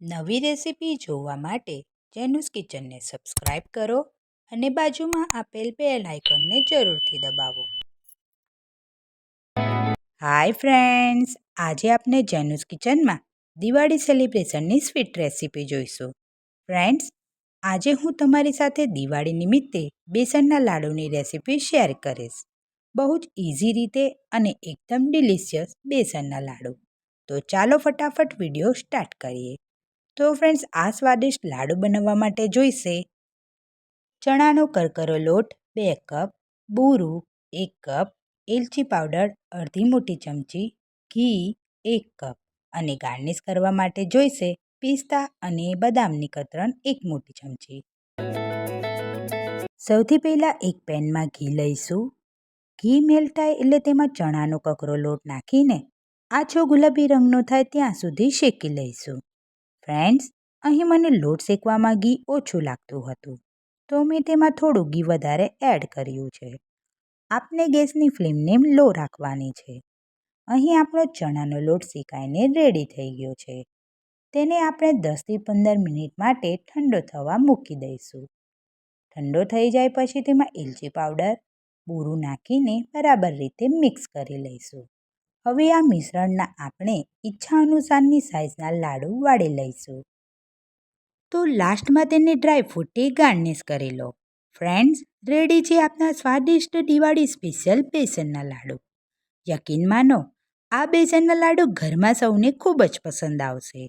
નવી રેસીપી જોવા માટે જેનુસ કિચનને સબસ્ક્રાઇબ કરો અને બાજુમાં આપેલ બેલ આઇકોનને જરૂરથી દબાવો. હાય ફ્રેન્ડ્સ, આજે આપણે જેનુસ કિચનમાં દિવાળી સેલિબ્રેશનની સ્વીટ રેસીપી જોઈશું. ફ્રેન્ડ્સ, આજે હું તમારી સાથે દિવાળી નિમિત્તે બેસનના લાડુની રેસીપી શેર કરીશ. બહુ જ ઇઝી રીતે અને એકદમ ડિલિશિયસ બેસનના લાડુ. તો ચાલો ફટાફટ વિડીયો સ્ટાર્ટ કરીએ. તો ફ્રેન્ડ્સ, આ સ્વાદિષ્ટ લાડુ બનાવવા માટે જોઈશે ચણાનો કરકરો લોટ 2 કપ, બુરું 1 કપ, એલચી પાવડર અડધી મોટી ચમચી, ઘી 1 કપ અને ગાર્નિશ કરવા માટે જોઈશે પિસ્તા અને બદામની કતરણ 1 મોટી ચમચી. સૌથી પહેલાં એક પેનમાં ઘી લઈશું. ઘી મેલ્ટ થાય એટલે તેમાં ચણાનો કકરો લોટ નાખીને આછો ગુલાબી રંગનો થાય ત્યાં સુધી શેકી લઈશું. ફ્રેન્ડ્સ, અહીં મને લોટ શેકવામાં ઘી ઓછું લાગતું હતું, તો મેં તેમાં થોડું ઘી વધારે એડ કર્યું છે. આપણે ગેસની ફ્લેમને લો રાખવાની છે. અહીં આપણો ચણાનો લોટ શેકાઈને રેડી થઈ ગયો છે. તેને આપણે 10થી 15 મિનિટ માટે ઠંડો થવા મૂકી દઈશું. ઠંડો થઈ જાય પછી તેમાં એલચી પાવડર, બુરું નાખીને બરાબર રીતે મિક્સ કરી લઈશું. હવે આ મિશ્રણના આપણે ઈચ્છા અનુસારની સાઇઝના લાડુ વાળી લઈશું. તો લાસ્ટમાં તેને ડ્રાય ફ્રૂટથી ગાર્નિશ કરી લો. ફ્રેન્ડ્સ, રેડી છે આપણા સ્વાદિષ્ટ દિવાળી સ્પેશિયલ બેસનના લાડુ. યકીન માનો, આ બેસનના લાડુ ઘરમાં સૌને ખૂબ જ પસંદ આવશે.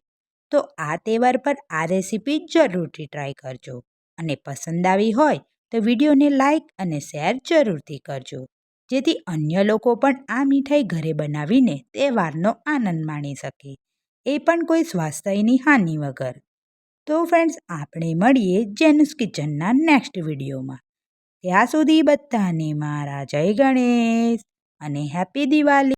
તો આ તહેવાર પર આ રેસીપી જરૂરથી ટ્રાય કરજો અને પસંદ આવી હોય તો વિડીયોને લાઇક અને શેર જરૂરથી કરજો, જેથી અન્ય લોકો પણ આ મીઠાઈ ઘરે બનાવીને તહેવારનો આનંદ માણી શકે, એ પણ કોઈ સ્વાસ્થ્યની હાનિ વગર. તો ફ્રેન્ડ્સ, આપણે મળીએ જેનુસ કિચનના નેક્સ્ટ વિડીયોમાં. ત્યાં સુધી બધાને મારા જય ગણેશ અને હેપી દિવાળી.